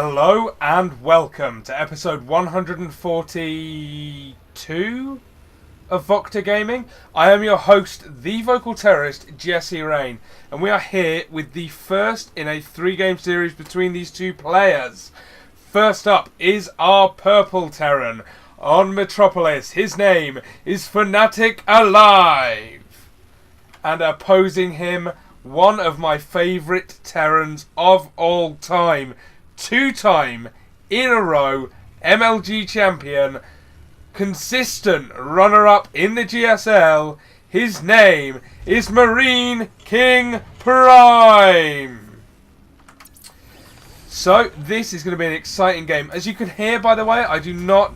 Hello and welcome to episode 142 of VocTerGaming. I am your host, the vocal terrorist, Jesse Rain, and we are here with the first in a 3-game series between these two players. First up is our purple Terran on Metropolis. His name is FnaticaLive. And opposing him, one of my favourite Terrans of all time. 2-time in a row MLG champion, consistent runner-up in the GSL. His name is MarineKingPrime. So this is going to be an exciting game. As you can hear, by the way, I do not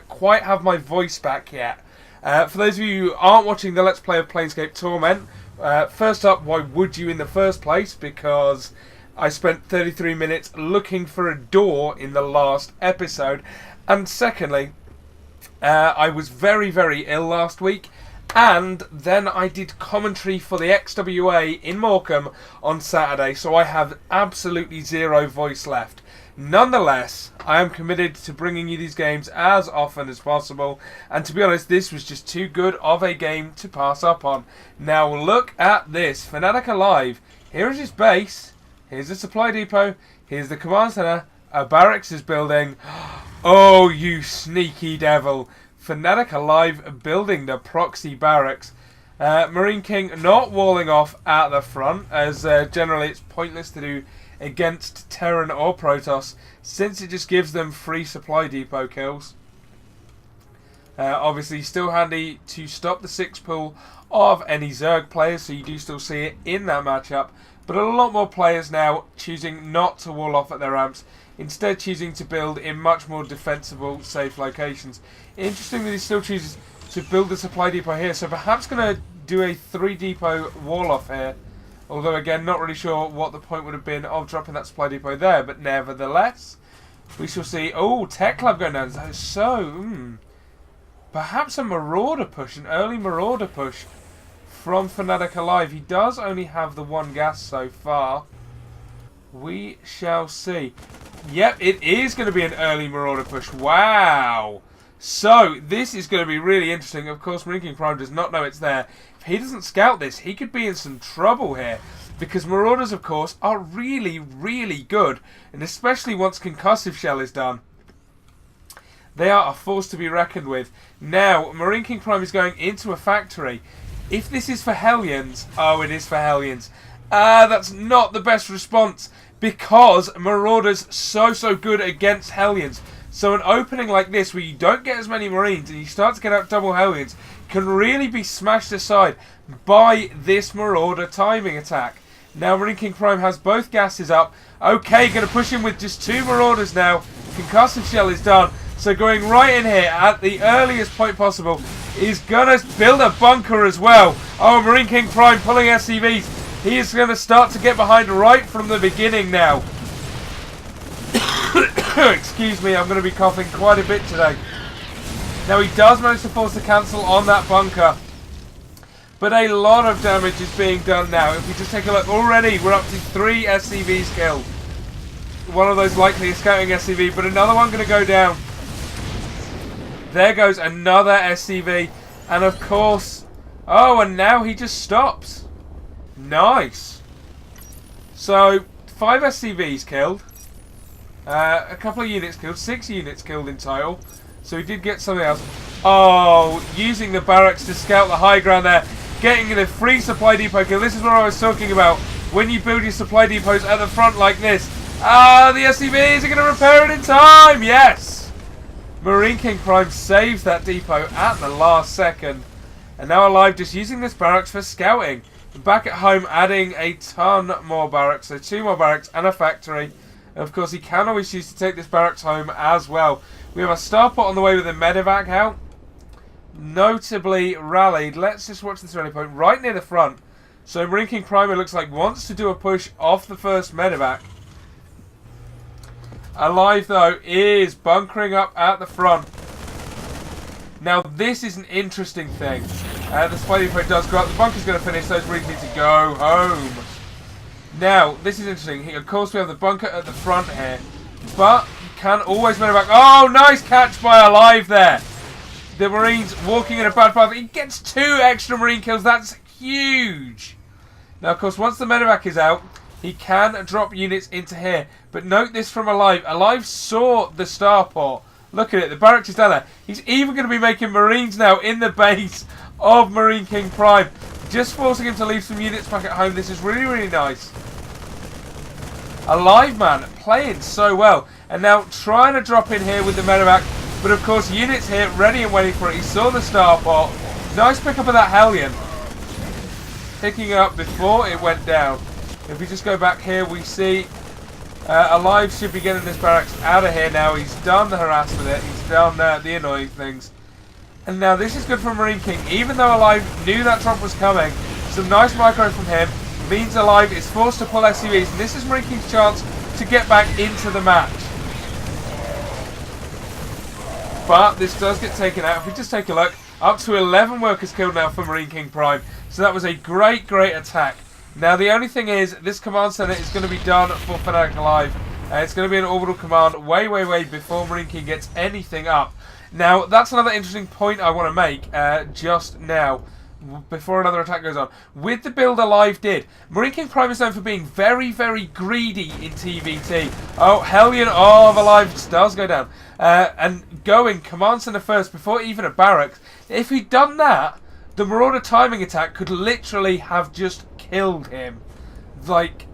quite have my voice back yet. For those of you who aren't watching the Let's Play of Planescape Torment, first up, why would you in the first place? Because I spent 33 minutes looking for a door in the last episode. And secondly, I was very, very ill last week. And then I did commentary for the XWA in Morecambe on Saturday. So I have absolutely zero voice left. Nonetheless, I am committed to bringing you these games as often as possible. And to be honest, this was just too good of a game to pass up on. Now look at this. FnaticaLive. Here is his base. Here's the supply depot. Here's the command center. A barracks is building. Oh, you sneaky devil. FnaticaLive building the proxy barracks. Marine King not walling off at the front, as generally it's pointless to do against Terran or Protoss, since it just gives them free supply depot kills. Obviously still handy to stop the 6 pool of any Zerg players, so you do still see it in that matchup. But a lot more players now choosing not to wall off at their ramps, instead choosing to build in much more defensible, safe locations. Interestingly, he still chooses to build the supply depot here, so perhaps going to do a 3 depot wall off here. Although again, not really sure what the point would have been of dropping that supply depot there, but nevertheless, we shall see. Oh, Tech Club going down. So, perhaps a Marauder push, an early Marauder push from FnaticaLive. He does only have the 1 gas so far. We shall see. Yep, it is going to be an early Marauder push. Wow. So, this is going to be really interesting. Of course, MarineKingPrime does not know it's there. If he doesn't scout this, he could be in some trouble here. Because Marauders, of course, are really, really good. And especially once Concussive Shell is done, they are a force to be reckoned with. Now, MarineKingPrime is going into a factory. If this is for Hellions, oh, it is for Hellions. That's not the best response, because Marauders so good against Hellions. So an opening like this, where you don't get as many Marines and you start to get out double Hellions, can really be smashed aside by this Marauder timing attack. Now MarineKingPrime has both gases up. Okay, going to push him with just 2 Marauders now. Concussive Shell is done. So going right in here at the earliest point possible, is going to build a bunker as well. Oh, MarineKingPrime pulling SCVs. He is going to start to get behind right from the beginning now. Excuse me, I'm going to be coughing quite a bit today. Now he does manage to force the cancel on that bunker, but a lot of damage is being done now. If we just take a look, already we're up to 3 SCVs killed. One of those likely a scouting SCV, but another one going to go down. There goes another SCV, and of course, oh, and now he just stops. Nice. So 5 SCVs killed, a couple of units killed, 6 units killed in total. So he did get something else. Oh, using the barracks to scout the high ground there, getting the free supply depot kill. This is what I was talking about. When you build your supply depots at the front like this, the SCVs are going to repair it in time. Yes. MarineKingPrime saves that depot at the last second. And now Alive just using this barracks for scouting. Back at home adding a ton more barracks. So 2 more barracks and a factory. And of course he can always choose to take this barracks home as well. We have a starport on the way with a medevac out. Notably rallied. Let's just watch this rally point right near the front. So MarineKingPrime, it looks like, wants to do a push off the first medevac. Alive, though, is bunkering up at the front. Now, this is an interesting thing. The supply depot does go up. The bunker's going to finish. Those Marines need to go home. Now, this is interesting. Of course, we have the bunker at the front here. but you can always medevac. Oh, nice catch by Alive there. The Marines walking in a bad path. He gets 2 extra Marine kills. That's huge. Now, of course, once the medevac is out, he can drop units into here. But note this from Alive. Alive saw the starport. Look at it. The barracks is down there. He's even going to be making Marines now in the base of MarineKingPrime. Just forcing him to leave some units back at home. This is really, really nice. Alive, man, playing so well. And now trying to drop in here with the medevac. But, of course, units here ready and waiting for it. He saw the starport. Nice pickup of that Hellion. Picking it up before it went down. If we just go back here, we see Alive should be getting this barracks out of here now. He's done the harass with it. He's done the annoying things. And now this is good for Marine King. Even though Alive knew that drop was coming, some nice micro from him means Alive is forced to pull SCVs. And this is Marine King's chance to get back into the match. But this does get taken out. If we just take a look, up to 11 workers killed now for MarineKingPrime. So that was a great, great attack. Now the only thing is, this command center is going to be done for FnaticaLive. It's going to be an orbital command way, way, way before Marine King gets anything up. Now that's another interesting point I want to make just now, before another attack goes on. With the build Alive did, MarineKingPrime is known for being very, very greedy in TVT. Oh, Hellion of Alive does go down. And going command center first before even a barracks. If he'd done that, the Marauder timing attack could literally have just killed him. Like,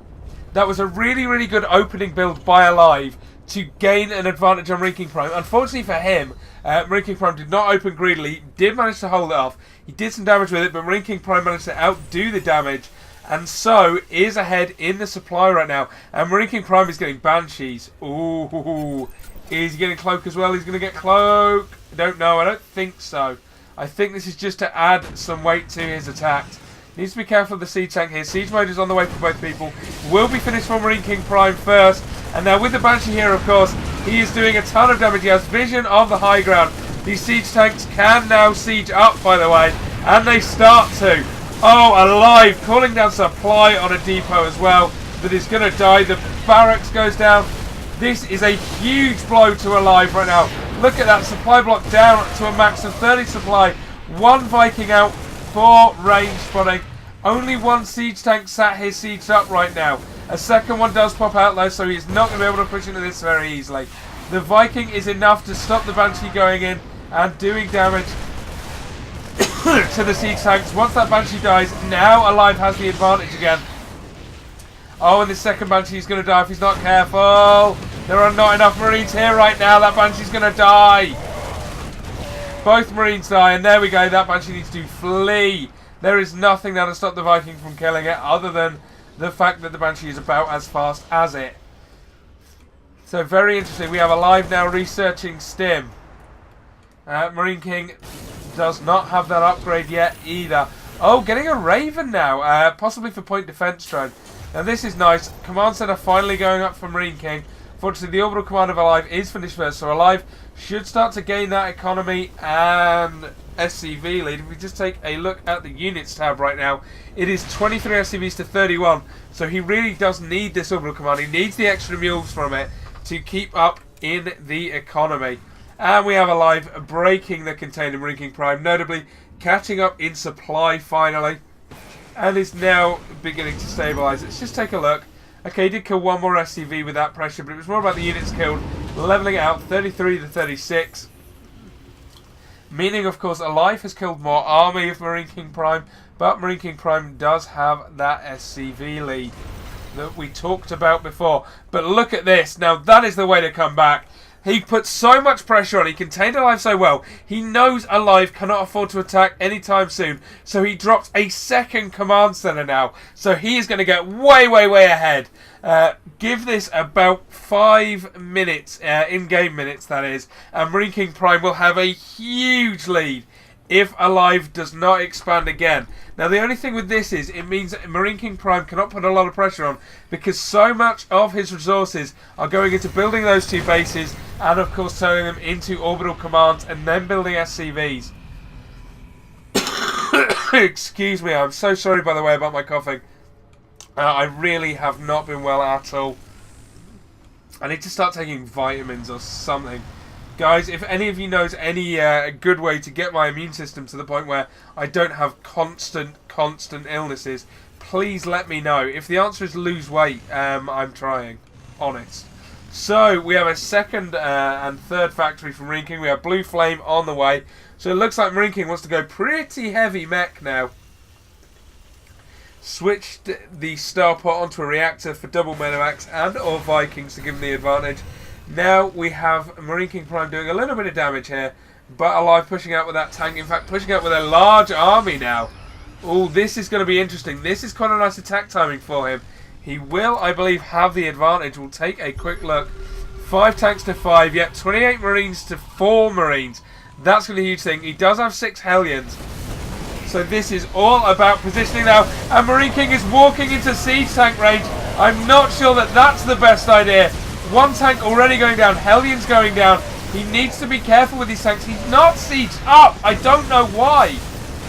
that was a really, really good opening build by Alive to gain an advantage on MarineKingPrime. Unfortunately for him, MarineKingPrime did not open greedily, did manage to hold it off. He did some damage with it, but MarineKingPrime managed to outdo the damage, and so is ahead in the supply right now. And MarineKingPrime is getting Banshees. Ooh, is he getting Cloak as well? He's going to get Cloak. I don't know, I don't think so. I think this is just to add some weight to his attacks. Needs to be careful of the siege tank here. Siege mode is on the way for both people. Will be finished for MarineKingPrime first. And now with the Banshee here, of course, he is doing a ton of damage. He has vision of the high ground. These siege tanks can now siege up, by the way. And they start to. Oh, Alive, calling down supply on a depot as well. That is going to die. The barracks goes down. This is a huge blow to Alive right now. Look at that, supply block down to a max of 30 supply. 1 Viking out for range spotting. Only 1 siege tank sat here sieged up right now. A second one does pop out though, so he's not going to be able to push into this very easily. The Viking is enough to stop the Banshee going in and doing damage to the siege tanks. Once that Banshee dies, now Alive has the advantage again. Oh, and this second Banshee is going to die if he's not careful. There are not enough Marines here right now. That Banshee's going to die. Both Marines die, and there we go. That Banshee needs to flee. There is nothing now to stop the Viking from killing it, other than the fact that the Banshee is about as fast as it. So very interesting. We have Alive now researching Stim. Marine King does not have that upgrade yet either. Oh, getting a Raven now, possibly for point defense drone. Now this is nice. Command center finally going up for Marine King. Fortunately, the orbital command of Alive is finished first, so Alive should start to gain that economy and SCV lead. If we just take a look at the units tab right now, it is 23 SCVs to 31. So he really does need this orbital command. He needs the extra mules from it to keep up in the economy. And we have Alive breaking the container MarineKingPrime, notably catching up in supply finally. And is now beginning to stabilise. Let's just take a look. Okay, he did kill 1 more SCV with that pressure, but it was more about the units killed, levelling it out 33 to 36. Meaning, of course, Alive has killed more army of MarineKingPrime, but MarineKingPrime does have that SCV lead that we talked about before. But look at this. Now, that is the way to come back. He put so much pressure on. He contained Alive so well. He knows Alive cannot afford to attack anytime soon. So he drops a second command center now. So he is going to get way, way, way ahead. Give this about 5 minutes, in-game minutes that is. And MarineKingPrime will have a huge lead if Alive does not expand again. Now the only thing with this is it means that MarineKingPrime cannot put a lot of pressure on because so much of his resources are going into building those 2 bases and of course turning them into orbital commands and then building SCVs. Excuse me, I'm so sorry by the way about my coughing. I really have not been well at all. I need to start taking vitamins or something. Guys, if any of you knows any good way to get my immune system to the point where I don't have constant illnesses, please let me know. If the answer is lose weight, I'm trying. Honest. So, we have a second and third factory from MarineKing. We have Blue Flame on the way. So, it looks like MarineKing wants to go pretty heavy mech now. Switched the Starpot onto a reactor for double Medivacs and or Vikings to give them the advantage. Now we have MarineKingPrime doing a little bit of damage here, but Alive pushing out with that tank. In fact, pushing out with a large army now. Oh, this is going to be interesting. This is quite a nice attack timing for him. He will, I believe, have the advantage. We'll take a quick look. 5 tanks to 5. Yep, 28 Marines to 4 Marines. That's going to be a huge thing. He does have 6 Hellions. So this is all about positioning now. And MarineKing is walking into siege tank range. I'm not sure that that's the best idea. 1 tank already going down. Hellions going down. He needs to be careful with these tanks. He's not sieged up. I don't know why.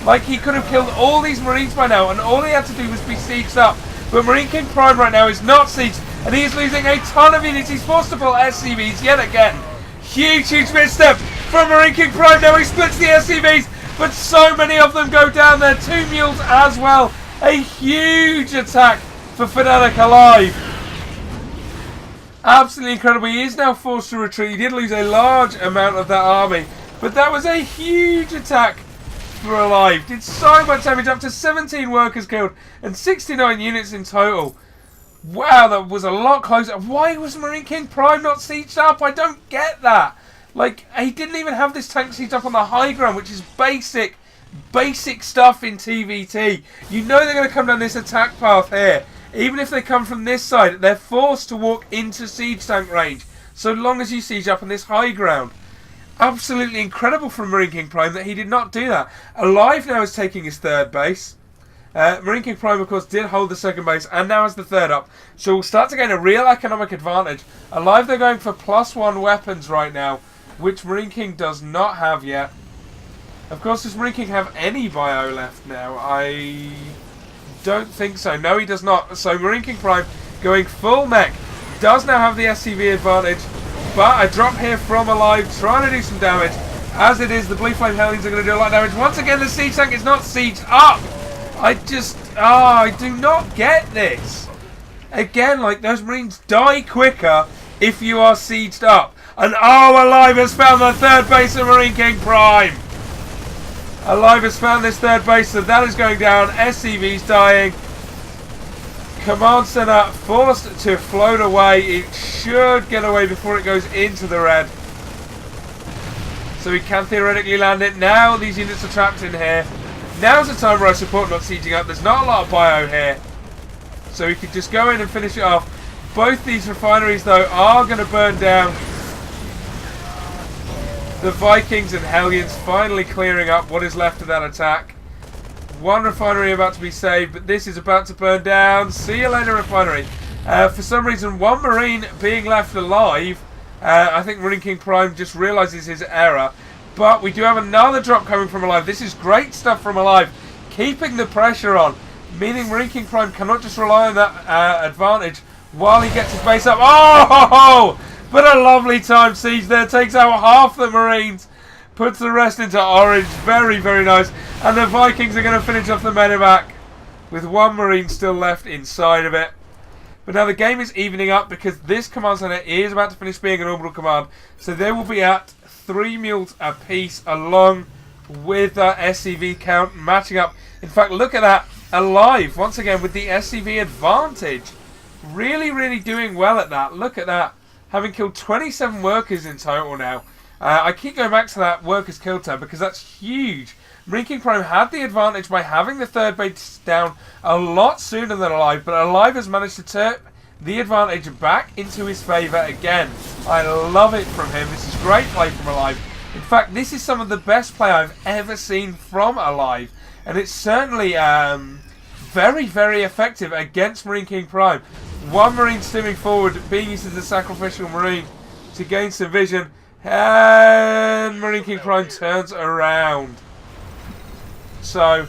Like, he could have killed all these Marines by now, and all he had to do was be sieged up. But MarineKingPrime right now is not sieged, and he is losing a ton of units. He's forced to pull SCVs yet again. Huge misstep from MarineKingPrime. Now he splits the SCVs, but so many of them go down there. 2 mules as well. A huge attack for FnaticaLive. Absolutely incredible. He is now forced to retreat. He did lose a large amount of that army, but that was a huge attack for Alive. Did so much damage, up to 17 workers killed and 69 units in total. Wow, that was a lot closer. Why was MarineKingPrime not sieged up? I don't get that. Like, he didn't even have this tank sieged up on the high ground, which is basic stuff in TVT. You know they're going to come down this attack path here. Even if they come from this side, they're forced to walk into siege tank range, so long as you siege up on this high ground. Absolutely incredible from MarineKingPrime that he did not do that. Alive now is taking his 3rd base. MarineKingPrime, of course, did hold the 2nd base and now has the 3rd up. So we'll start to gain a real economic advantage. Alive, they're going for +1 weapons right now, which MarineKing does not have yet. Of course, does MarineKing have any bio left now? I don't think so. No, he does not. So MarineKingPrime going full mech. Does now have the SCV advantage. But a drop here from Alive, trying to do some damage. As it is, the Blue Flame Hellions are going to do a lot of damage. Once again, the siege tank is not sieged up. I do not get this. Again, like, those Marines die quicker if you are sieged up. And Alive has found the 3rd base of MarineKingPrime. Alive has found this 3rd base, so that is going down. SCV's dying. Command Center forced to float away. It should get away before it goes into the red. So we can theoretically land it. Now these units are trapped in here. Now's the time where I support not sieging up. There's not a lot of bio here. So we could just go in and finish it off. Both these refineries, though, are going to burn down. The Vikings and Hellions finally clearing up what is left of that attack. 1 refinery about to be saved, but this is about to burn down. See you later, refinery. For some reason, 1 Marine being left alive. I think MarineKingPrime just realises his error. But we do have another drop coming from Alive. This is great stuff from Alive. Keeping the pressure on. Meaning MarineKingPrime cannot just rely on that advantage while he gets his base up. Oh! But a lovely time siege there. Takes out half the Marines. Puts the rest into orange. Very, very nice. And the Vikings are going to finish off the medevac with 1 Marine still left inside of it. But now the game is evening up because this command center is about to finish being an orbital command. So they will be at 3 mules apiece along with that SCV count matching up. In fact, look at that. Alive once again with the SCV advantage. Really, really doing well at that. Look at that. Having killed 27 workers in total now. I keep going back to that workers killed tab because that's huge. MarineKingPrime had the advantage by having the 3rd base down a lot sooner than Alive, but Alive has managed to turn the advantage back into his favour again. I love it from him. This is great play from Alive. In fact, this is some of the best play I've ever seen from Alive, and it's certainly very, very effective against MarineKingPrime. 1 Marine stimming forward, being used as a sacrificial Marine to gain some vision. And MarineKingPrime turns around. So,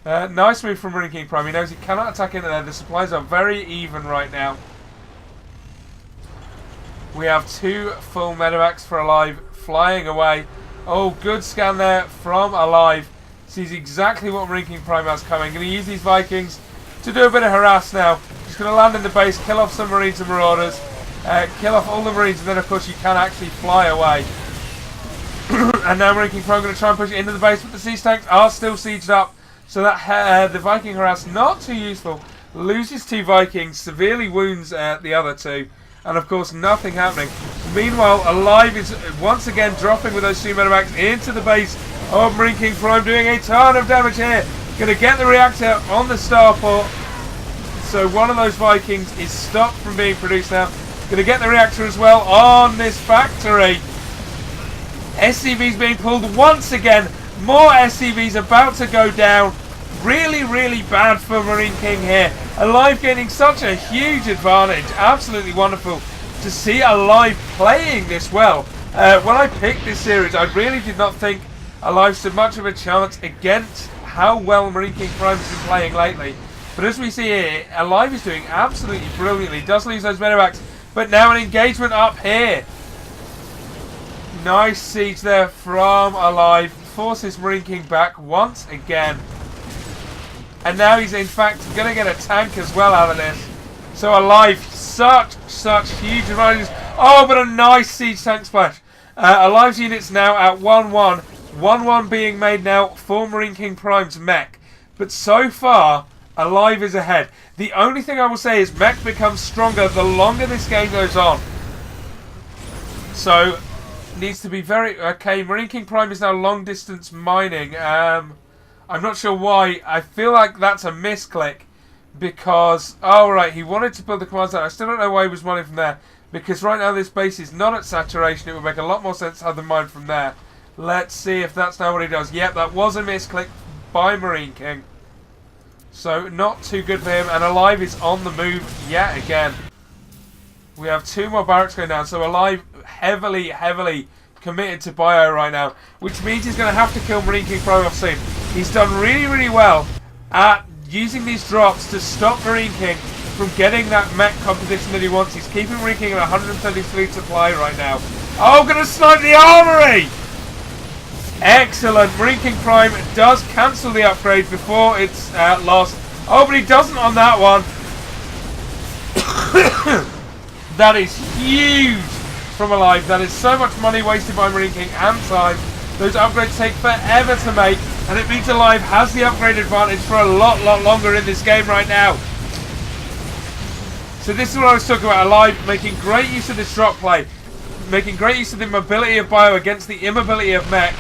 nice move from MarineKingPrime. He knows he cannot attack into there. The supplies are very even right now. We have 2 full medevacs for Alive flying away. Oh, good scan there from Alive. Sees exactly what MarineKingPrime has coming. Going to use these Vikings to do a bit of harass now. Just going to land in the base, kill off some Marines and Marauders. Kill off all the Marines, and then of course you can actually fly away. And now MarineKingPrime going to try and push it into the base, but the siege tanks are still sieged up. So that the Viking harass, not too useful. Loses 2 Vikings, severely wounds the other 2. And of course nothing happening. Meanwhile, Alive is once again dropping with those 2 medevacs into the base of MarineKingPrime, doing a ton of damage here. Going to get the reactor on the starport. So one of those Vikings is stopped from being produced now. Going to get the reactor as well on this factory. SCVs being pulled once again. More SCVs about to go down. Really, really bad for Marine King here. Alive gaining such a huge advantage. Absolutely wonderful to see Alive playing this well. When I picked this series, I really did not think Alive stood much of a chance against how well MarineKingPrime has been playing lately. But as we see here, Alive is doing absolutely brilliantly. Does lose those medevacs, but now an engagement up here. Nice siege there from Alive. Forces Marine King back once again. And now he's in fact going to get a tank as well out of this. So Alive, such huge advantages. Oh, but a nice siege tank splash. Alive's units now at 1-1. 1-1 being made now for MarineKingPrime's mech. But so far, Alive is ahead. The only thing I will say is mech becomes stronger the longer this game goes on. So, needs to be very... Okay, MarineKingPrime is now long distance mining. I'm not sure why. I feel like that's a misclick. Because... Oh, right, he wanted to build the command center. I still don't know why he was mining from there. Because right now this base is not at saturation. It would make a lot more sense to have them mine from there. Let's see if that's now what he does. Yep, that was a misclick by Marine King. So, not too good for him. And Alive is on the move yet again. We have 2 more barracks going down. So, Alive heavily committed to bio right now. Which means he's going to have to kill MarineKingPrime off soon. He's done really well at using these drops to stop Marine King from getting that mech composition that he wants. He's keeping Marine King at 133 supply right now. Oh, going to snipe the armory! Excellent. MarineKingPrime does cancel the upgrade before it's lost. Oh, but he doesn't on that one. That is huge from Alive. That is so much money wasted by Marine King and time. Those upgrades take forever to make, and it means Alive has the upgrade advantage for a lot longer in this game right now. So this is what I was talking about. Alive making great use of this drop play, making great use of the mobility of bio against the immobility of mech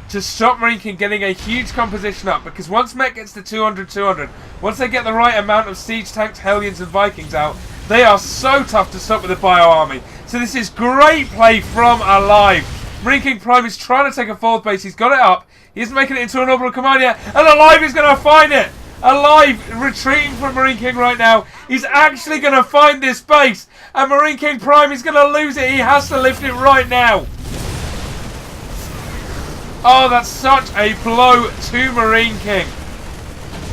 to stop Marine King getting a huge composition up, because once mech gets to 200, once they get the right amount of siege tanks, Hellions and Vikings out, they are so tough to stop with the bio army. So this is great play from Alive. MarineKingPrime is trying to take a 4th base. He's got it up. He isn't making it into an orbital command yet. And Alive is going to find it. Alive retreating from Marine King right now. He's actually going to find this base. And MarineKingPrime is going to lose it. He has to lift it right now. Oh, that's such a blow to Marine King,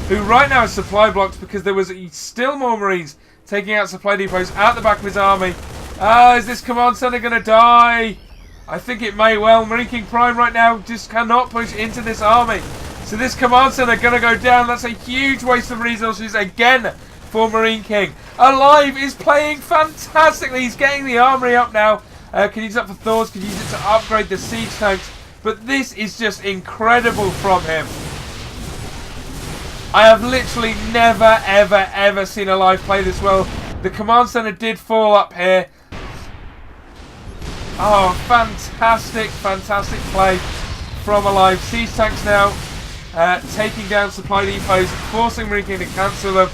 who right now is supply blocked because there was still more Marines taking out supply depots at the back of his army. Is this command center going to die? I think it may well. MarineKingPrime right now just cannot push into this army. So this command center going to go down. That's a huge waste of resources again for Marine King. Alive is playing fantastically. He's getting the armory up now. Can use it for Thors, can use it to upgrade the siege tanks. But this is just incredible from him. I have literally never, ever seen Alive play this well. The command center did fall up here. Oh, fantastic play from Alive. Siege tanks now taking down supply depots, forcing Marine King to cancel them.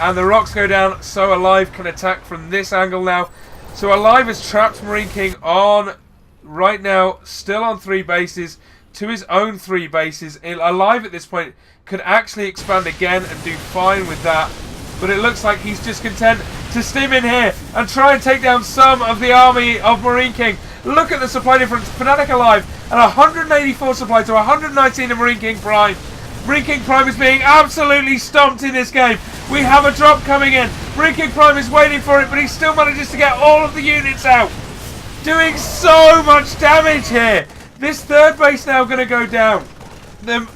And the rocks go down, so Alive can attack from this angle now. So Alive has trapped Marine King on... right now, still on 3 bases, to his own 3 bases. Alive at this point could actually expand again and do fine with that. But it looks like he's just content to stim in here and try and take down some of the army of Marine King. Look at the supply difference. FnaticaLive at 184 supply to 119 of MarineKingPrime. MarineKingPrime is being absolutely stomped in this game. We have a drop coming in. MarineKingPrime is waiting for it, but he still manages to get all of the units out. Doing so much damage here. This third base now going to go down. The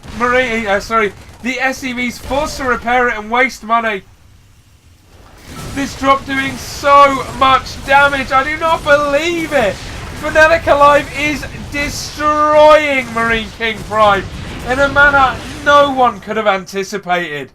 the SCV's forced to repair it and waste money. This drop doing so much damage. I do not believe it. FnaticaLive is destroying MarineKingPrime in a manner no one could have anticipated.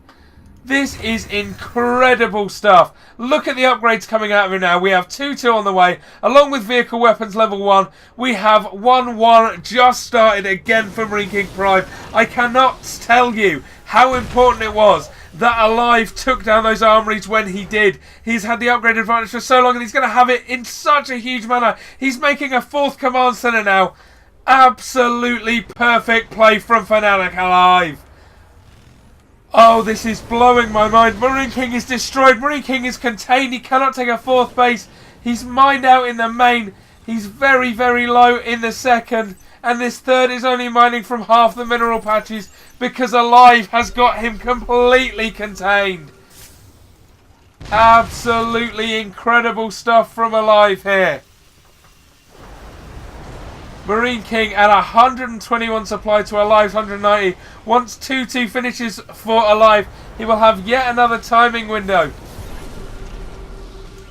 This is incredible stuff. Look at the upgrades coming out of it now. We have 2-2 on the way. Along with vehicle weapons level 1, we have 1-1 just started again for MarineKingPrime. I cannot tell you how important it was that Alive took down those armories when he did. He's had the upgrade advantage for so long, and he's going to have it in such a huge manner. He's making a 4th command center now. Absolutely perfect play from FnaticaLive. Oh, this is blowing my mind. Marine King is destroyed. Marine King is contained. He cannot take a 4th base. He's mined out in the main. He's very, very low in the 2nd. And this 3rd is only mining from half the mineral patches because Alive has got him completely contained. Absolutely incredible stuff from Alive here. Marine King at 121 supply to Alive's 190. Once 2-2 finishes for Alive, he will have yet another timing window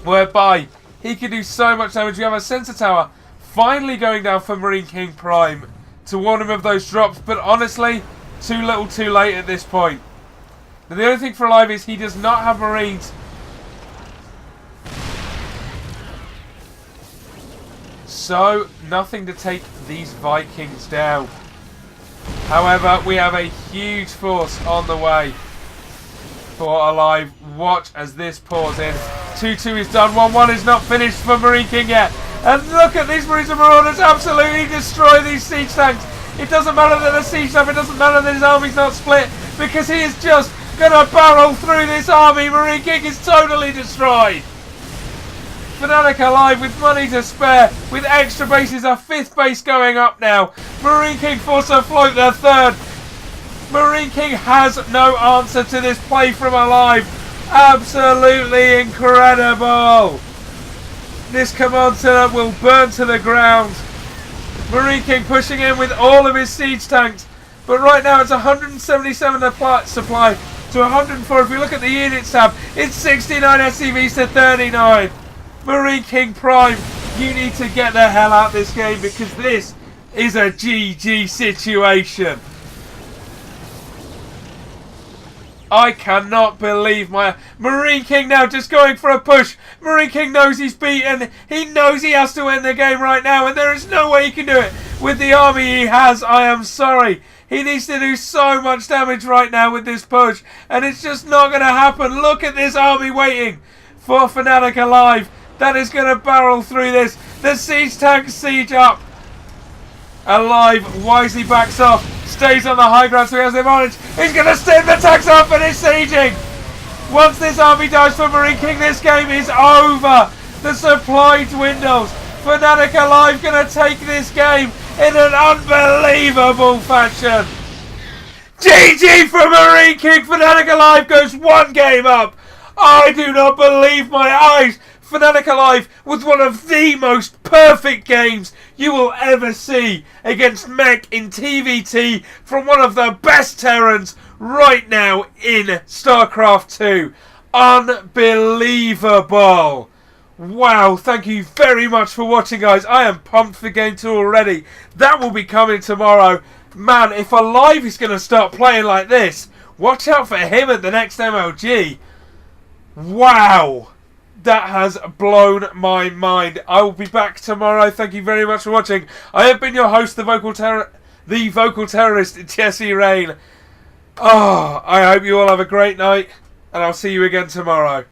whereby he can do so much damage. We have a sensor tower finally going down for MarineKingPrime to warn him of those drops, but honestly, too little too late at this point. Now, the only thing for Alive is he does not have Marines. So, nothing to take these Vikings down. However, we have a huge force on the way for Alive. Watch as this pours in. 2-2 is done. 1-1 is not finished for Marine King yet. And look at these Marines and Marauders absolutely destroy these siege tanks. It doesn't matter that they're sieged up. It doesn't matter that his army's not split, because he is just going to barrel through this army. Marine King is totally destroyed. FnaticaLive with money to spare, with extra bases, a 5th base going up now. Marine King forced to float their 3rd. Marine King has no answer to this play from Alive. Absolutely incredible. This command center will burn to the ground. Marine King pushing in with all of his siege tanks. But right now it's 177 supply to 104. If we look at the units tab, it's 69 SCVs to 39. MarineKingPrime, you need to get the hell out of this game, because this is a GG situation. I cannot believe my... Marine King now just going for a push. Marine King knows he's beaten. He knows he has to win the game right now, and there is no way he can do it with the army he has. I am sorry. He needs to do so much damage right now with this push, and it's just not going to happen. Look at this army waiting for FnaticaLive. That is going to barrel through this. The siege tanks siege up. Alive wisely backs off. Stays on the high ground, so he has the advantage. He's going to stand the tanks up and is sieging. Once this army dies for Marine King, this game is over. The supply dwindles. FnaticaLive going to take this game in an unbelievable fashion. GG for Marine King. FnaticaLive goes 1 game up. I do not believe my eyes. FnaticaLive with one of the most perfect games you will ever see against Mech in TVT from one of the best Terrans right now in Starcraft 2. Unbelievable. Wow, thank you very much for watching, guys. I am pumped for Game 2 already. That will be coming tomorrow. Man, if Alive is going to start playing like this, watch out for him at the next MLG. Wow. That has blown my mind. I will be back tomorrow. Thank you very much for watching. I have been your host, the vocal terrorist, Jesse Rain. Oh, I hope you all have a great night, and I'll see you again tomorrow.